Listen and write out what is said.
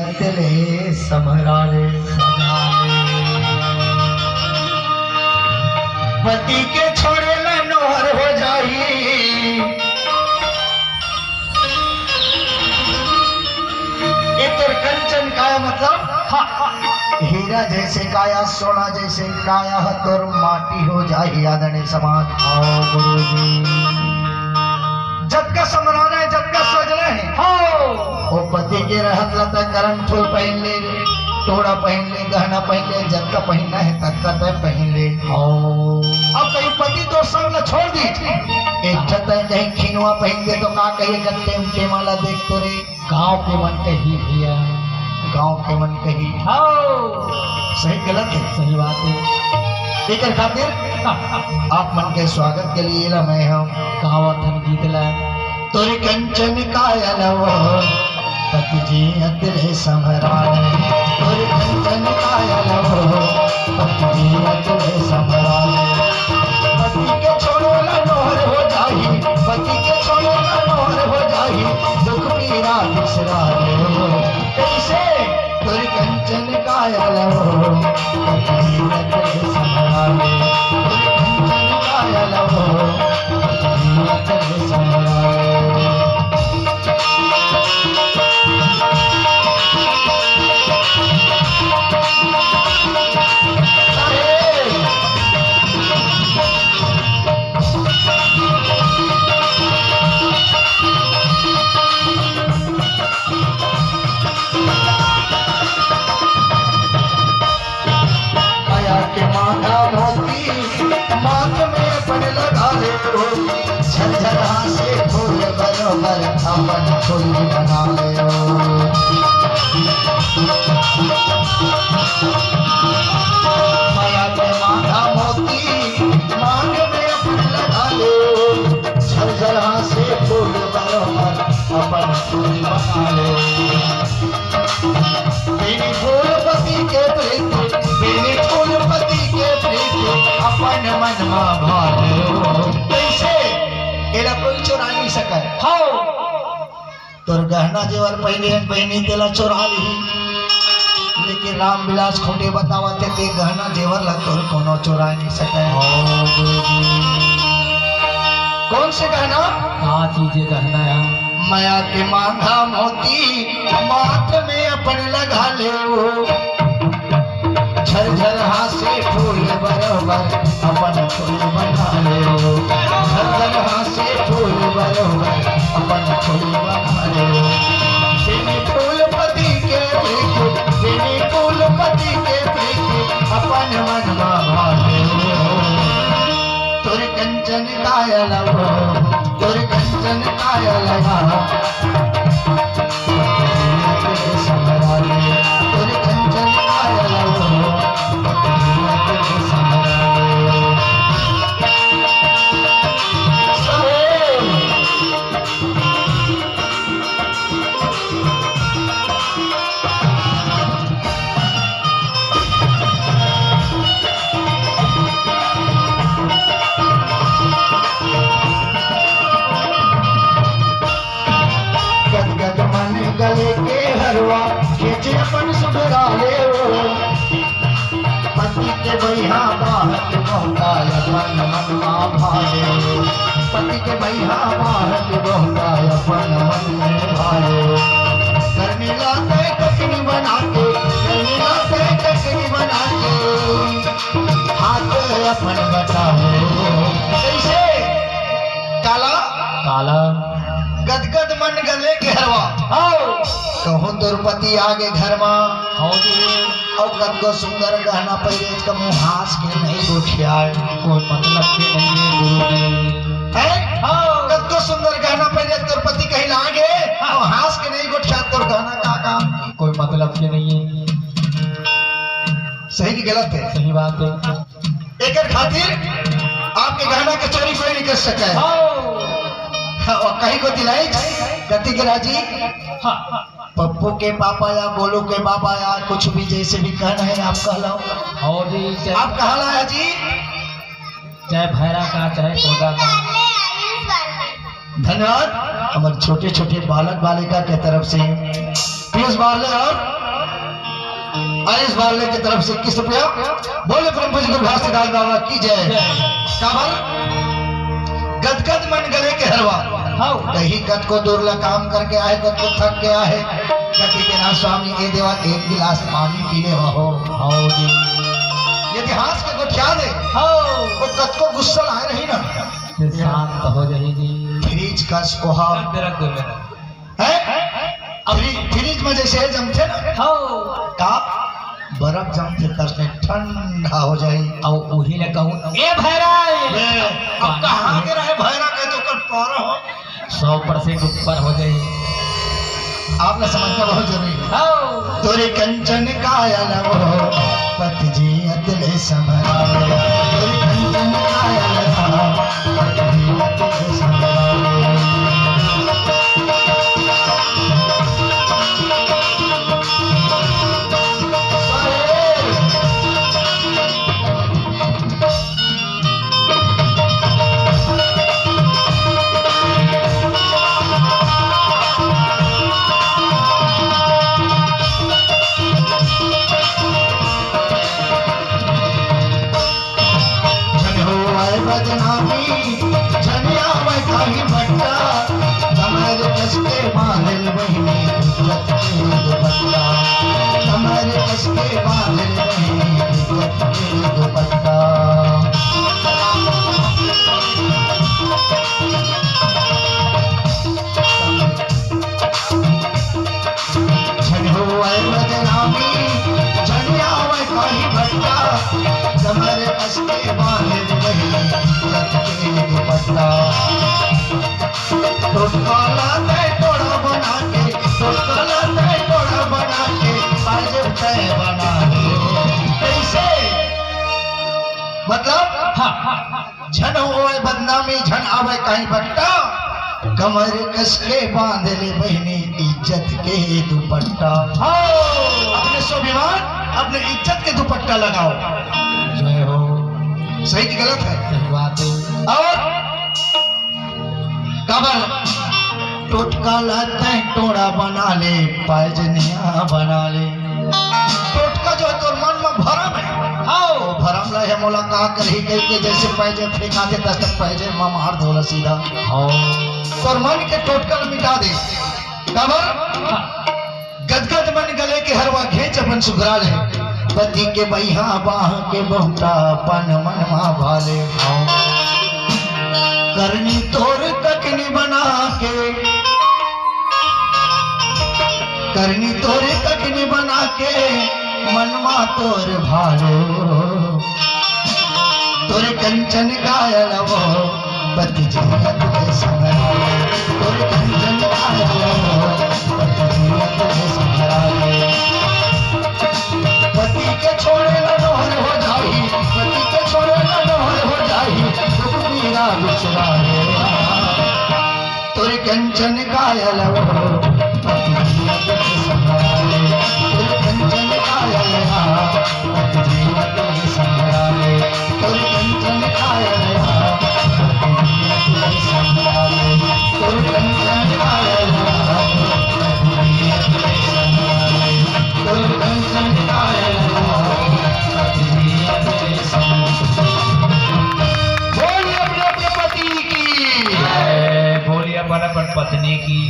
अतले समराले पति के छोड़े ला नोहर हो जाई ये तो कंचन काया मतलब हीरा जैसे काया सोना जैसे काया तोर माटी हो जाए आदरणीय समाज। आओ गुरु जी जब का समराना है जब का सजना है हो पति के रहत लता करम फूल पहन ले तोड़ा पहन ले गहना पहन ले जब का पहनना है तब का तय पहन ले। अब कहीं पति तो संग छोड़ दी एक कहीं खिनवा पहन दे तो का कहिए गत्ते उनके माला देख तो रे गाँव के मन कही भैया गांव के मन कही सही गलत है सही बात है। एक खातिर आप मन के स्वागत के लिए ला मैं हम कहावत हम गीत ला तोरे कंचन कायल पति जी अतरे समराले तोरे कंचन कायल पति जी अतरे समराले पति के छोड़ो ला नोहर हो जाही पति के छोड़ो ला नोहर हो जाही दुख पीरा बिसरा ले कैसे तोरे कंचन कायल पति जी अतरे समराले तोरे कंचन कायल पति जी अतरे समराले। झरझरा से फूल बरोबर अपन फूल बना ले माया के माथा मोती मांग में अपन लगा ले झरझरा से फूल बरोबर अपन फूल बना ले बिनी फूल पति के प्रीत बिनी फूल पति के प्रीत अपन मन में भाले कैसे एला कोई चोरा नहीं सका तोर गहना जेवर पहले बहनी तेला चोरा ली लेकिन राम विलास खोटे बतावते ते गहना जेवर ला तोर कोनो चोरा नहीं सका। कौन से गहना कहाँ चीजें गहना है माया के मांगा मोती माथ में अपन लगा ले झरझर हासे फूल बरोबर अपन फूल बना ले झरझर हासे फूल बरोबर अपन फूल बना ले बिनी फूल पति के प्रीत बिनी फूल पति के प्रीत अपन मन में भाले तोरे कंचन कायल तोरे कंचन कायल समराले तोरे कंचन कायल गले के हरवा खींचे अपन सुधरा ले पति के भैया बाहत बहुताय अपन मनवा भाले पति के भैया बाहत बहुताय अपन मन में भाले करने लाते ककड़ी बना के करने लाते ककड़ी बना के हाथ अपन बचा ले कैसे काला काला गदगद मन गले के हरवा कहूँ द्रौपदी आगे घर में और गद को सुंदर गहना पहले का मुँह हास के नहीं गोठिया कोई मतलब के नहीं है गुरु जी गद को सुंदर गहना पहले द्रौपदी कहीं लागे और हास के नहीं गोठिया तो गहना का काम कोई मतलब के नहीं है। सही की गलत है सही बात है एक खातिर आपके गहना के चोरी कोई नहीं कर सका है और कहीं को दिलाई गति के राजी पप्पू के पापा या गोलू के पापा या कुछ भी जैसे भी कहना है आप कहलाओ और जी आप कहला जी चाहे भैरा का चाहे पौधा का। धन्यवाद हमारे छोटे छोटे बालक बालिका के तरफ से पीयूष बारले और आयुष बारले की तरफ से 21 रुपया। बोले परम पूज्य गुरु घासीदास बाबा की जय। काबर गदगद मन गले के हरवा कहीं गद को दुर्ला काम करके आए, गद को थक गया है, गति के ना स्वामी ये देवा एक गिलास पानी पी ले हो जी। इतिहास के गोठिया दे वो गद को गुस्सा आए रही ना शांत हो जाएगी। फ्रिज का कोहा फ्रिज में जैसे जमते ना का बर्फ जमते तसने ठंडा हो जाए। और वही ले कहूं ए भैरा अब कहां के रहे भैरा के तो कर पारा हो 100% ऊपर हो जाए। आपने समझना बहुत जरूरी है। तोरे कंचन कायल वो पति जी अतले समरावे, तोरे कंचन कायल पति जी अतले समरावे। मतलब झन होए बदनामी झन आवे कहीं बट्टा, कमर कस के बांध ले बहनी इज्जत के दुपट्टा। अपने स्वाभिमान अपने इज्जत के दुपट्टा लगाओ। जय हो। सही की गलत है? सही बात है। और कबर टोटका लाते टोड़ा बना ले, पायजनिया बना ले। टोटका जो है तो मन में भरम है। भरम रहे मुलाकात रही गई के जैसे पैजे फेंकाते तक पैजे मार धोला सीधा। और मन के टोटका मिटा दे। कबर गदगद मन गले के हरवा घेच अपन सुघरा ले, पति के बैहा बाह के बहुता पन मन मा भाले। करनी तोर ककनी बना के, करनी तोरे ककनी बना के मनमा तोर भालो, तोरे कंचन कायल वो पति जी अतले समरावे, तोरे कंचन कायल वो पति जी अतले समरावे। पति के छोड़े लडोहर हो जाही, पति के छोड़े लडोहर हो जाही, प्रभु मीरा बिचरावे। तोरे कंचन कायल वो पति जी अतले समरावे, तोरे कंचन कायल पति जी अतले समरावे, तोरे कंचन कायल पति जी अतले समरावे, तोरे कंचन कायल पति जी अतले समरावे, तोरे कंचन कायल पति जी अतले समरावे। बोलिए अपने पति की, बोलिए अपन पत्नी की।